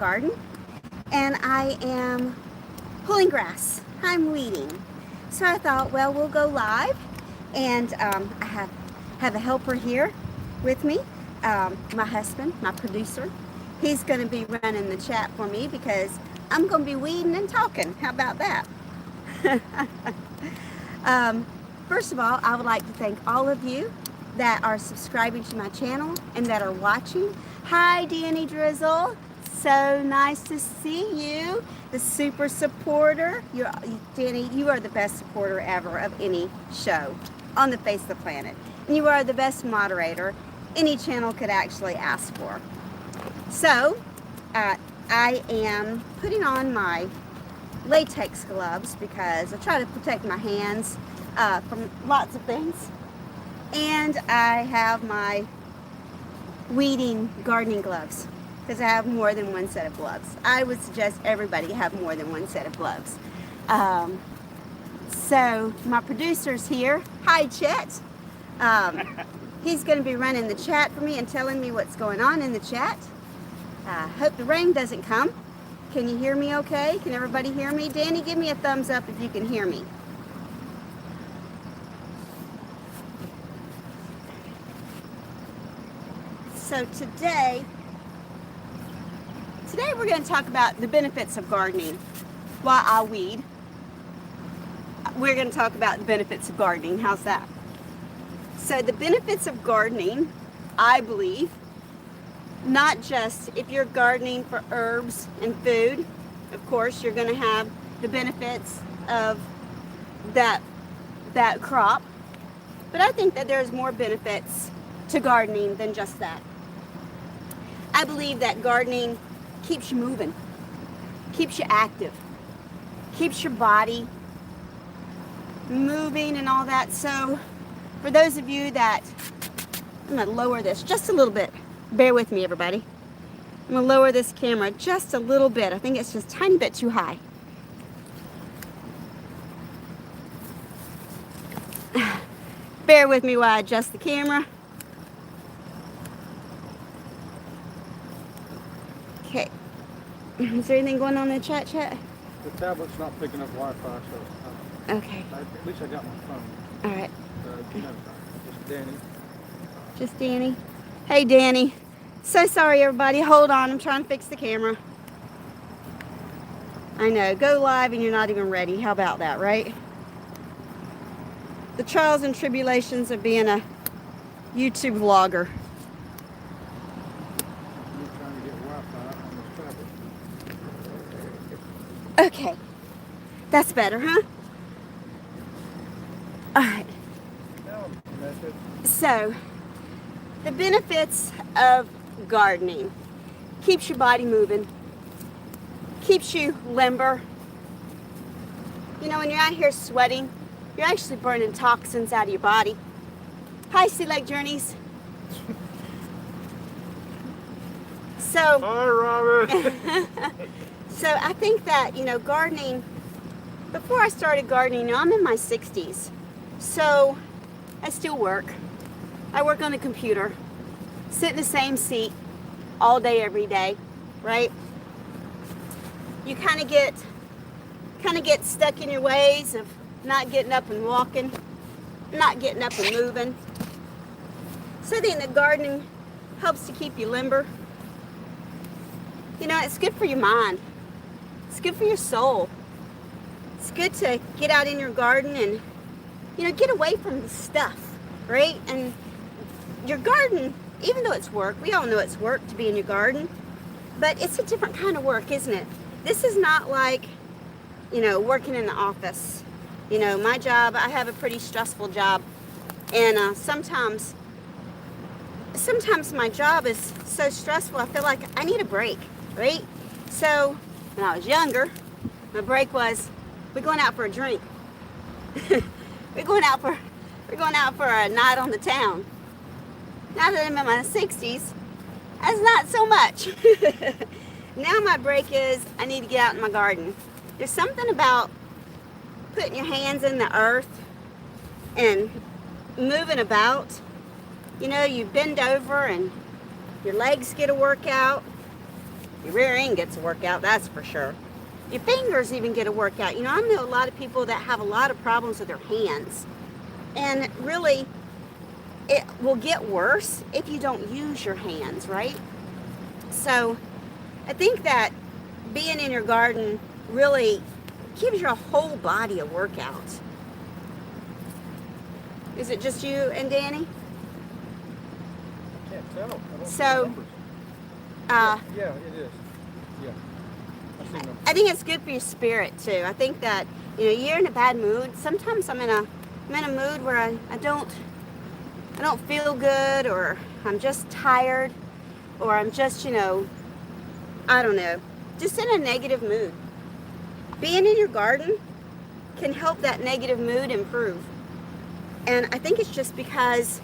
garden, and I am pulling grass. I'm weeding. So I thought, well, we'll go live, and I have a helper here with me, my husband, my producer. He's going to be running the chat for me because I'm going to be weeding and talking. How about that? First of all, I would like to thank all of you that are subscribing to my channel and that are watching. Hi, Danny Drizzle. So nice to see you, the super supporter. Danny, you are the best supporter ever of any show on the face of the planet. And you are the best moderator any channel could actually ask for. So, I am putting on my latex gloves because I try to protect my hands from lots of things. And I have my weeding gardening gloves because I have more than one set of gloves. I would suggest everybody have more than one set of gloves. So my producer's here. Hi, Chet. He's going to be running the chat for me and telling me what's going on in the chat. Hope the rain doesn't come. Can you hear me okay? Can everybody hear me? Danny, give me a thumbs up if you can hear me. So today we're going to talk about the benefits of gardening while I weed. We're going to talk about the benefits of gardening. How's that? So the benefits of gardening, I believe, not just if you're gardening for herbs and food, of course, you're going to have the benefits of that crop. But I think that there's more benefits to gardening than just that. I believe that gardening keeps you moving, keeps you active, keeps your body moving and all that. So for those of you that, I'm going to lower this just a little bit. Bear with me, everybody. I'm going to lower this camera just a little bit. I think it's just a tiny bit too high. Bear with me while I adjust the camera. Okay. Is there anything going on in the chat? The tablet's not picking up Wi-Fi, so okay. At least I got my phone. All right. Just Danny. Just Danny. Hey, Danny. So sorry, everybody. Hold on. I'm trying to fix the camera. I know. Go live and you're not even ready. How about that, right? The trials and tribulations of being a YouTube vlogger. Okay, that's better, huh? All right. So, the benefits of gardening: keeps your body moving, keeps you limber. You know, when you're out here sweating, you're actually burning toxins out of your body. Hi, Sea Lake Journeys. So, hi, Robert. So I think that, you know, gardening, before I started gardening, you know, I'm in my 60s. So I still work. I work on the computer, sit in the same seat all day, every day, right? You kind of get stuck in your ways of not getting up and walking, not getting up and moving. So I think that gardening helps to keep you limber. You know, it's good for your mind. It's good for your soul. It's good to get out in your garden and, you know, get away from the stuff, right? And your garden, even though it's work, we all know it's work to be in your garden, but it's a different kind of work, isn't it? This is not like, you know, working in the office. You know, my job, I have a pretty stressful job, and sometimes my job is so stressful, I feel like I need a break, right? So when I was younger, my break was, we're going out for a drink. we're going out for a night on the town. Now that I'm in my 60s, that's not so much. Now my break is, I need to get out in my garden. There's something about putting your hands in the earth and moving about. You know, you bend over and your legs get a workout. Your rear end gets a workout, that's for sure. Your fingers even get a workout. You know, I know a lot of people that have a lot of problems with their hands. And really, it will get worse if you don't use your hands, right? So I think that being in your garden really gives your whole body a workout. Is it just you and Danny? I can't tell. I don't see So, the numbers. Yeah, it is. Yeah. I see numbers. I think it's good for your spirit too. I think that, you know, you're in a bad mood. Sometimes I'm in a mood where I don't feel good, or I'm just tired, or I'm just, you know, I don't know, just in a negative mood. Being in your garden can help that negative mood improve. And I think it's just because,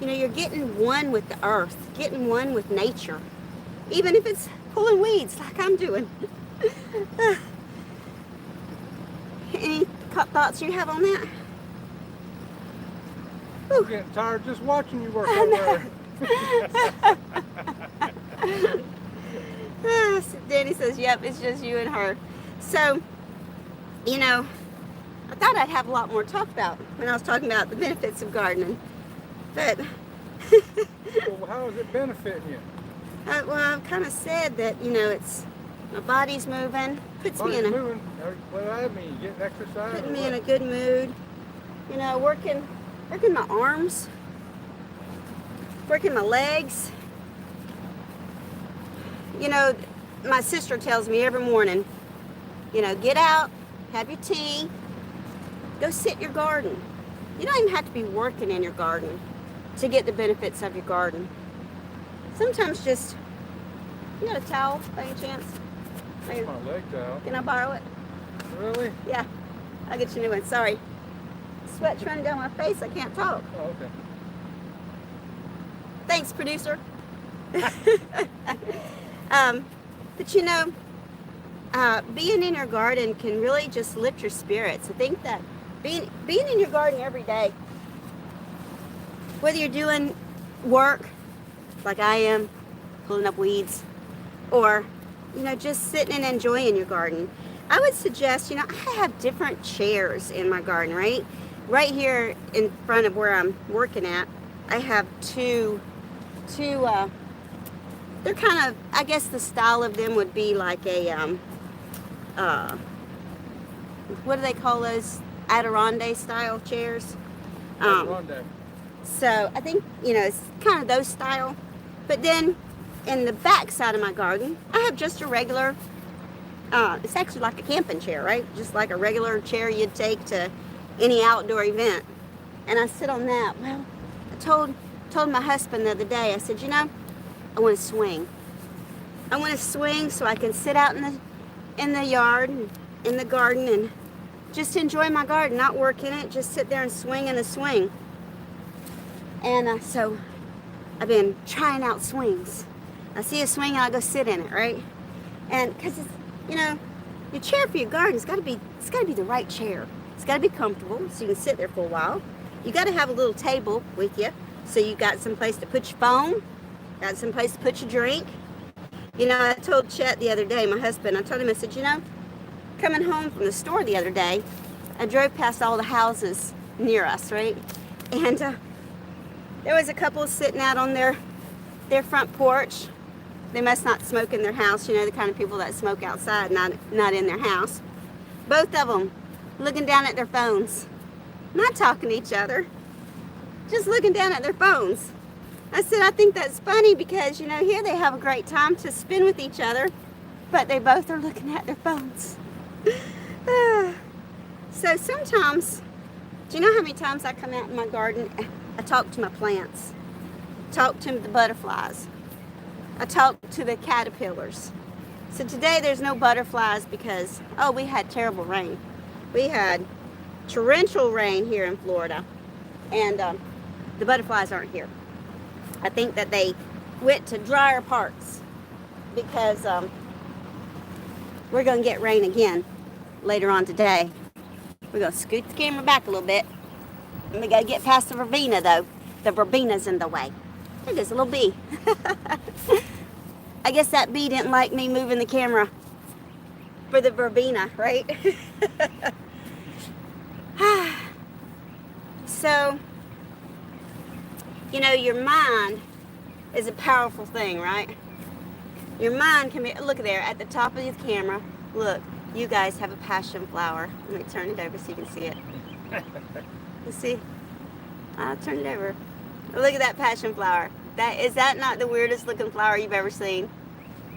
you know, you're getting one with the earth, getting one with nature. Even if it's pulling weeds like I'm doing. Any thoughts you have on that? I'm getting tired just watching you work over there. Danny says, yep, it's just you and her. So, you know, I thought I'd have a lot more to talk about when I was talking about the benefits of gardening. But, Well, how is it benefiting you? well, I've kind of said that, you know, it's, my body's moving, puts me in a, Moving. What does that mean? You getting exercise? putting or me what? in a good mood. You know, working my arms, working my legs. You know, my sister tells me every morning, you know, get out, have your tea, go sit in your garden. You don't even have to be working in your garden to get the benefits of your garden. Sometimes just, you got a towel by any chance? My leg towel. Can I borrow it? Really? Yeah, I'll get you a new one. Sorry. Sweat's running down my face. I can't talk. Oh, okay. Thanks, producer. But you know, being in your garden can really just lift your spirits. I think that being in your garden every day, whether you're doing work like I am, pulling up weeds, or, you know, just sitting and enjoying your garden, I would suggest, you know, I have different chairs in my garden, right? Right here in front of where I'm working at, I have two, they're kind of, I guess the style of them would be like a, what do they call those? Adirondack style chairs. Adirondack. So I think, you know, it's kind of those style. But then in the back side of my garden, I have just a regular, it's actually like a camping chair, right? Just like a regular chair you'd take to any outdoor event. And I sit on that. Well, I told my husband the other day, I said, you know, I want to swing. I want to swing so I can sit out in the yard, and in the garden, and just enjoy my garden, not work in it, just sit there and swing in a swing. And so I've been trying out swings. I see a swing and I go sit in it, right? And because it's, you know, your chair for your garden, it's got to be the right chair. It's got to be comfortable so you can sit there for a while. You got to have a little table with you so you got some place to put your phone, got some place to put your drink. You know, I told Chet the other day, my husband, I told him, I said, you know, coming home from the store the other day, I drove past all the houses near us, right? And there was a couple sitting out on their front porch. They must not smoke in their house, you know, the kind of people that smoke outside, not in their house. Both of them looking down at their phones, not talking to each other, just looking down at their phones. I said, I think that's funny because, you know, here they have a great time to spend with each other, but they both are looking at their phones. So sometimes, do you know how many times I come out in my garden? I talk to my plants, talk to the butterflies, I talk to the caterpillars. So today there's no butterflies because, oh, we had terrible rain. We had torrential rain here in Florida, and the butterflies aren't here. I think that they went to drier parts because we're going to get rain again later on today. We're going to scoot the camera back a little bit. And we got to get past the verbena, though. The verbena's in the way. There goes a little bee. I guess that bee didn't like me moving the camera for the verbena, right? So, you know, your mind is a powerful thing, right? Your mind can be, look there at the top of the camera. Look, you guys have a passion flower. Let me turn it over so you can see it. You see? I'll turn it over. Look at that passion flower. Is that not the weirdest looking flower you've ever seen?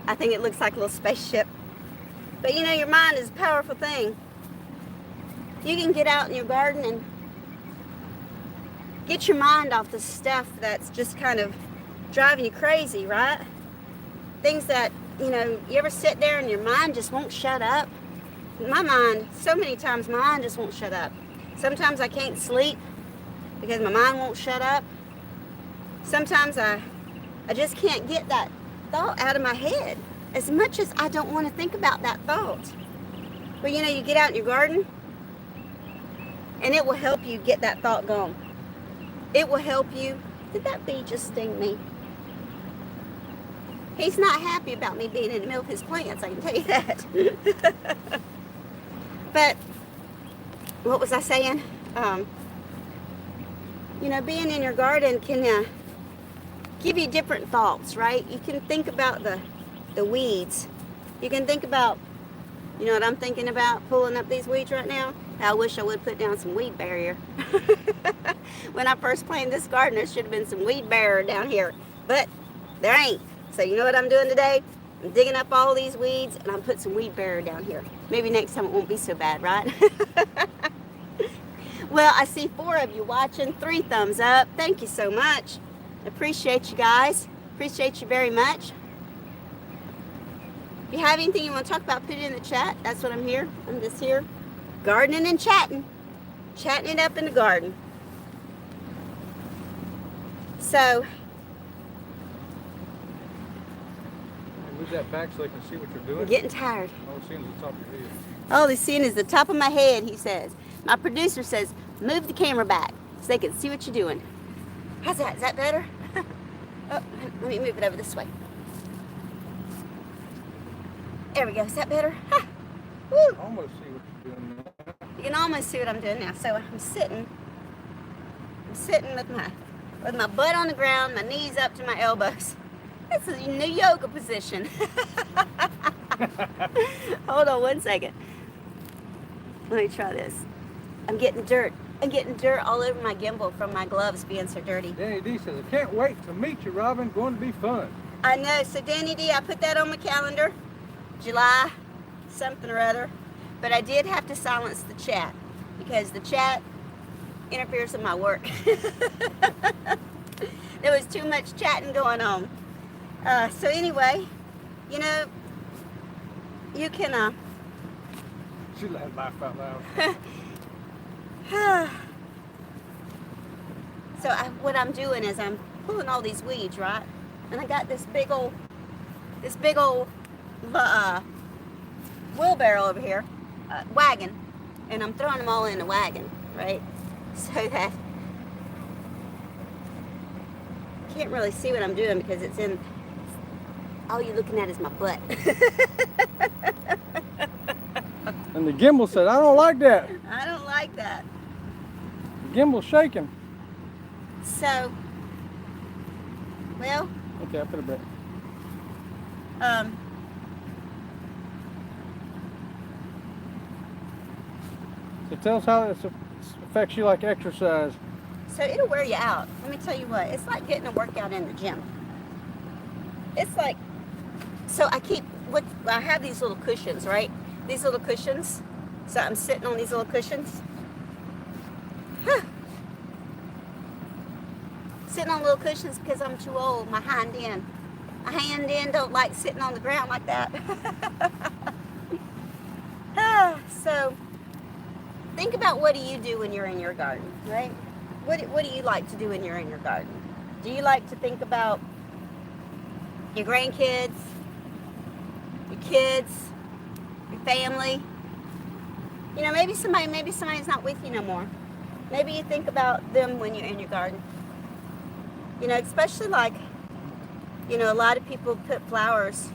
I think it looks like a little spaceship. But you know, your mind is a powerful thing. You can get out in your garden and get your mind off the stuff that's just kind of driving you crazy, right? Things that, you know, you ever sit there and your mind just won't shut up? My mind, so many times my mind just won't shut up. Sometimes I can't sleep because my mind won't shut up. Sometimes I just can't get that thought out of my head as much as I don't want to think about that thought. Well, you know, you get out in your garden and it will help you get that thought gone. It will help you. Did that bee just sting me? He's not happy about me being in the middle of his plants, I can tell you that. But, what was I saying? You know, being in your garden can give you different thoughts, right? You can think about the weeds. You can think about, you know what I'm thinking about, pulling up these weeds right now? I wish I would put down some weed barrier. When I first planted this garden, there should have been some weed barrier down here, but there ain't. So you know what I'm doing today? I'm digging up all these weeds and I'm putting some weed barrier down here. Maybe next time it won't be so bad, right? Well, I see 4 of you watching, 3 thumbs up. Thank you so much. Appreciate you guys. Appreciate you very much. If you have anything you want to talk about, put it in the chat. That's what I'm here. I'm just here gardening and chatting. Chatting it up in the garden. So, Move that back so they can see what you're doing. I'm getting tired. All they're seeing is the top of your head. All they're seeing is the top of my head, he says. My producer says, move the camera back so they can see what you're doing. How's that? Is that better? Oh, let me move it over this way. There we go. Is that better? Ha! Woo! Almost see what you're doing now. You can almost see what I'm doing now. So I'm sitting with my butt on the ground, my knees up to my elbows. That's a new yoga position. Hold on one second. Let me try this. I'm getting dirt. I'm getting dirt all over my gimbal from my gloves being so dirty. Danny D says, I can't wait to meet you, Robin. Going to be fun. I know. So Danny D, I put that on my calendar. July something or other. But I did have to silence the chat because the chat interferes with my work. There was too much chatting going on. So anyway, you know, you can... She let him laugh out loud. So what I'm doing is I'm pulling all these weeds, right? And I got this big old wheelbarrow over here, wagon, and I'm throwing them all in the wagon, right? So that you can't really see what I'm doing because it's in. All you're looking at is my butt. And the gimbal said, I don't like that. I don't like that. The gimbal's shaking. So, well. Okay, I'll put it back. So tell us how this affects you like exercise. So it'll wear you out. Let me tell you what, it's like getting a workout in the gym. It's like, so I have these little cushions, right? These little cushions. So I'm sitting on these little cushions. Sitting on little cushions because I'm too old. My hand end don't like sitting on the ground like that. So think about what do you do when you're in your garden, right? What do you like to do when you're in your garden? Do you like to think about your grandkids, your kids, your family? You know, maybe somebody's not with you no more. Maybe you think about them when you're in your garden. You know, especially like, You know, a lot of people put flowers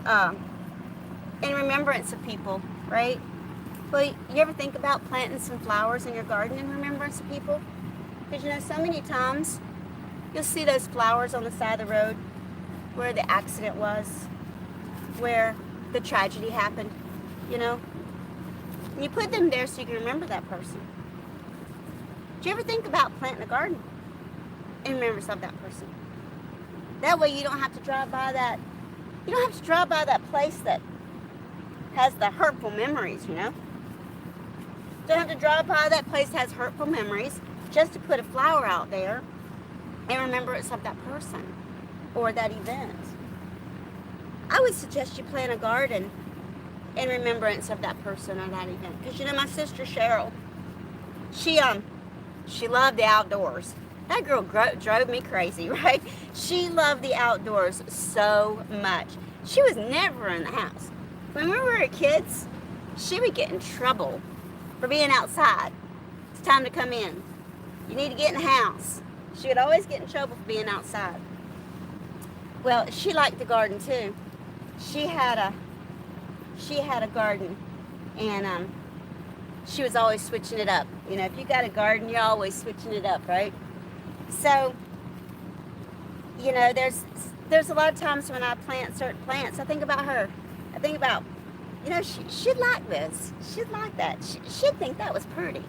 in remembrance of people, right? Well, you ever think about planting some flowers in your garden in remembrance of people? Because, you know, so many times you'll see those flowers on the side of the road where the accident was, where the tragedy happened, you know? And you put them there so you can remember that person. Do you ever think about planting a garden in remembrance of that person? That way you don't have to drive by that, you don't have to drive by that place that has the hurtful memories, you know? Don't have to drive by that place that has hurtful memories just to put a flower out there in remembrance of that person or that event. I would suggest you plant a garden in remembrance of that person or that event. Because, you know, my sister Cheryl, she loved the outdoors. That girl drove me crazy, right? She loved the outdoors so much. She was never in the house. When we were kids, she would get in trouble for being outside. It's time to come in. You need to get in the house. She would always get in trouble for being outside. Well, she liked the garden too. She had a garden, and she was always switching it up. You know, if you got a garden, you're always switching it up, right? So, you know, there's a lot of times when I plant certain plants, I think about her. I think about, you know, she'd like this. She'd like that. She'd think that was pretty.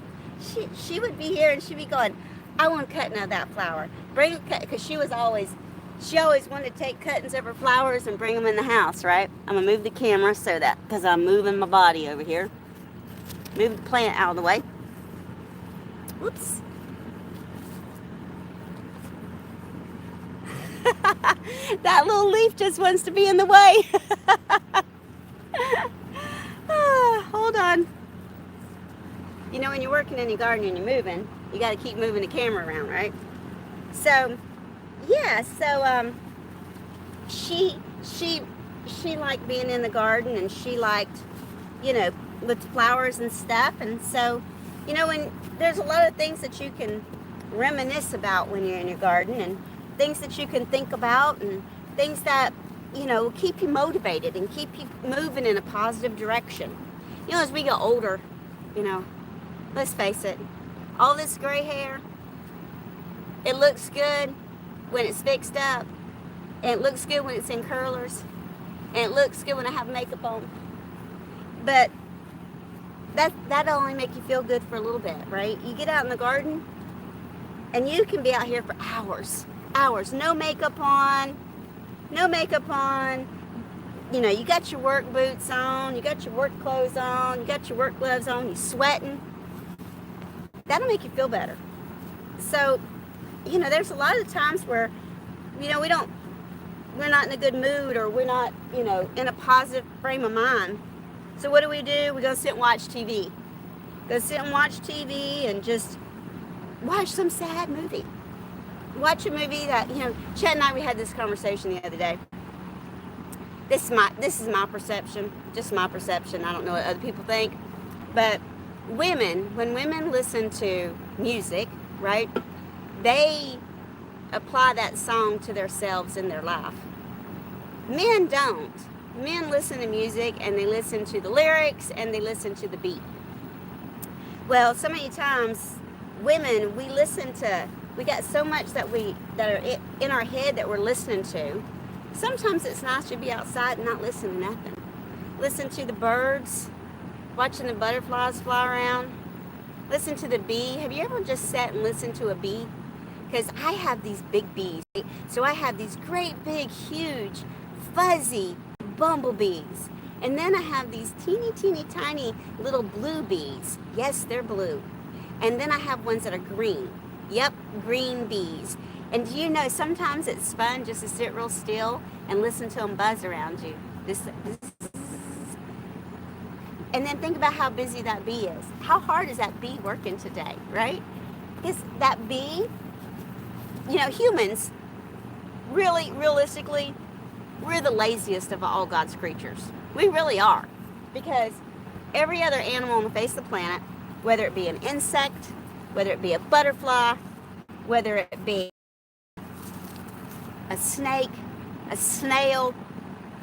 She would be here and she'd be going, I want a cutting of that flower. Bring a cut, because she always wanted to take cuttings of her flowers and bring them in the house, right? I'm gonna move the camera so that, because I'm moving my body over here. Move the plant out of the way. Whoops. That little leaf just wants to be in the way. Hold on. You know, when you're working in your garden and you're moving, you got to keep moving the camera around, right? So, yeah. So, she liked being in the garden, and she liked, you know, with flowers and stuff. And so, you know, when there's a lot of things that you can reminisce about when you're in your garden, and things that you can think about, and things that, you know, keep you motivated and keep you moving in a positive direction. You know, as we get older, you know, let's face it, all this gray hair, it looks good when it's fixed up, and it looks good when it's in curlers, and it looks good when I have makeup on. But that'll only make you feel good for a little bit, right? You get out in the garden, and you can be out here for hours. No makeup on. You know, you got your work boots on, you got your work clothes on, you got your work gloves on, you're sweating. That'll make you feel better. So, you know, there's a lot of times where, you know, we're not in a good mood, or we're not, you know, in a positive frame of mind. So what do? We go sit and watch TV. Go sit and watch TV and just watch some sad movie. Watch a movie that, you know, Chet and I, we had this conversation the other day. This is my perception, just my perception. I don't know what other people think. But when women listen to music, right, they apply that song to themselves in their life. Men don't. Men listen to music, and they listen to the lyrics, and they listen to the beat. Well, so many times, women, we got so much that are in our head that we're listening to. Sometimes it's nice to be outside and not listen to nothing. Listen to the birds, watching the butterflies fly around. Listen to the bee. Have you ever just sat and listened to a bee? Because I have these big bees. So I have these great, big, huge, fuzzy bumblebees. And then I have these teeny, teeny, tiny little blue bees. Yes, they're blue. And then I have ones that are green. Yep, green bees. And do you know, sometimes it's fun just to sit real still and listen to them buzz around you. And then think about how busy that bee is. How hard is that bee working today, right? Because that bee, you know, humans, really, realistically, we're the laziest of all God's creatures. We really are. Because every other animal on the face of the planet, whether it be an insect, whether it be a butterfly, whether it be a snake, a snail,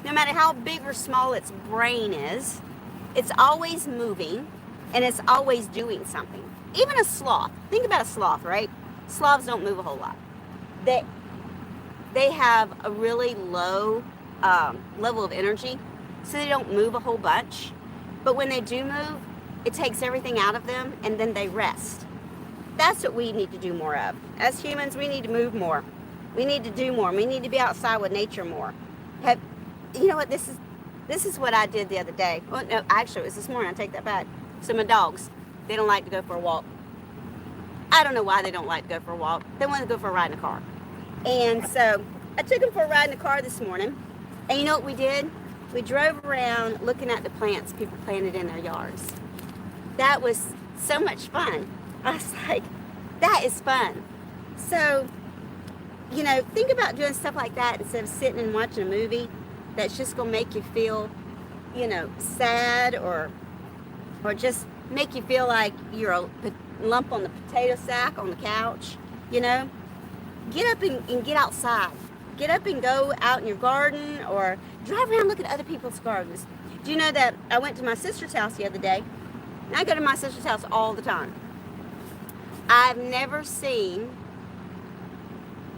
no matter how big or small its brain is, it's always moving and it's always doing something. Even a sloth. Think about a sloth, right? Sloths don't move a whole lot. They have a really low level of energy, so they don't move a whole bunch. But when they do move, it takes everything out of them and then they rest. That's what we need to do more of. As humans, we need to move more. We need to do more. We need to be outside with nature more. You know what? This is what I did the other day. Well, no, actually, it was this morning. I take that back. So my dogs, they don't like to go for a walk. I don't know why they don't like to go for a walk. They want to go for a ride in the car. And so I took them for a ride in the car this morning. And you know what we did? We drove around looking at the plants people planted in their yards. That was so much fun. I was like, that is fun. So, you know, think about doing stuff like that instead of sitting and watching a movie that's just going to make you feel, you know, sad or just make you feel like you're a lump on the potato sack on the couch, you know. Get up and get outside. Get up and go out in your garden or drive around and look at other people's gardens. Do you know that I went to my sister's house the other day? And I go to my sister's house all the time. I've never seen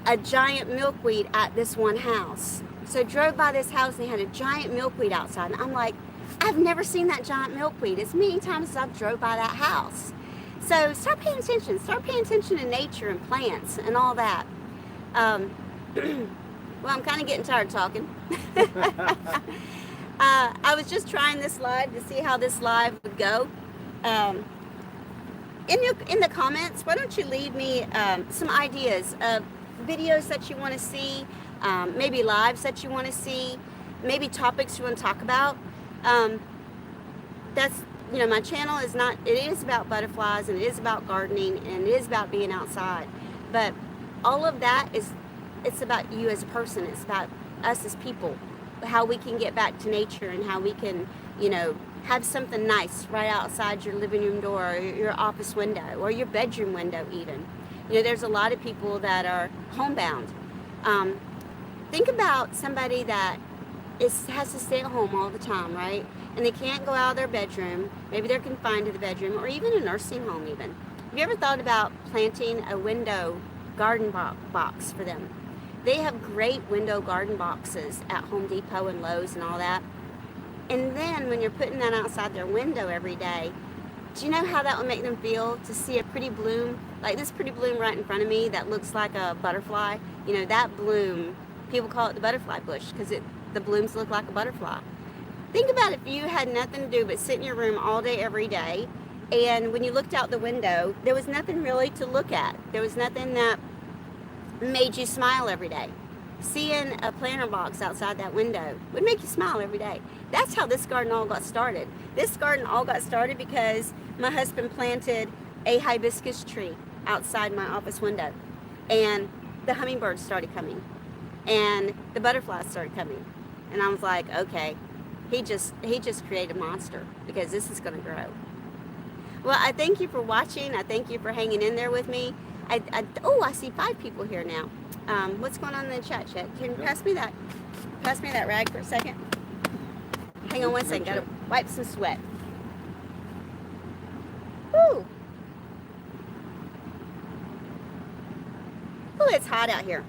a giant milkweed at this one house. So I drove by this house and they had a giant milkweed outside. And I'm like, I've never seen that giant milkweed as many times as I've drove by that house. So start paying attention. Start paying attention to nature and plants and all that. Well, I'm kind of getting tired of talking. I was just trying this live to see how this live would go. In the comments, why don't you leave me some ideas of videos that you want to see, maybe lives that you want to see, maybe topics you want to talk about. That's, you know, my channel is not, it is about butterflies and it is about gardening and it is about being outside. But all of that it's about you as a person. It's about us as people, how we can get back to nature and how we can, you know, have something nice right outside your living room door or your office window or your bedroom window even. You know, there's a lot of people that are homebound. Think about somebody that has to stay at home all the time, right? And they can't go out of their bedroom. Maybe they're confined to the bedroom or even a nursing home even. Have you ever thought about planting a window garden box for them? They have great window garden boxes at Home Depot and Lowe's and all that. And then when you're putting that outside their window every day, do you know how that will make them feel to see a pretty bloom? Like this pretty bloom right in front of me that looks like a butterfly. You know, that bloom, people call it the butterfly bush because the blooms look like a butterfly. Think about if you had nothing to do but sit in your room all day, every day, and when you looked out the window, there was nothing really to look at. There was nothing that made you smile every day. Seeing a planter box outside that window would make you smile every day. That's how this garden all got started. This garden all got started because my husband planted a hibiscus tree outside my office window. And the hummingbirds started coming. And the butterflies started coming. And I was like, okay, he just created a monster because this is going to grow. Well, I thank you for watching. I thank you for hanging in there with me. I see 5 people here now. What's going on in the chat, Chet? Can you pass me that rag for a second? Hang on one second. Gotta wipe some sweat. Woo! Oh, it's hot out here.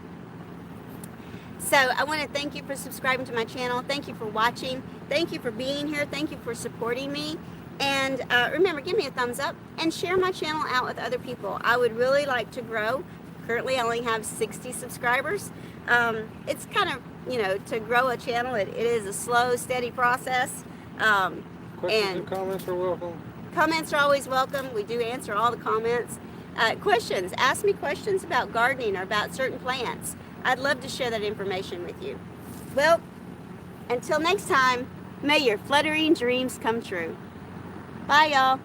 So I want to thank you for subscribing to my channel. Thank you for watching. Thank you for being here. Thank you for supporting me. And remember, give me a thumbs up and share my channel out with other people. I would really like to grow. Currently, I only have 60 subscribers. It's kind of, you know, to grow a channel, it is a slow, steady process. Questions and comments are welcome. Comments are always welcome. We do answer all the comments. Questions. Ask me questions about gardening or about certain plants. I'd love to share that information with you. Well, until next time, may your fluttering dreams come true. Bye, y'all.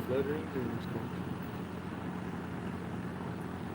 Fluttering dreams come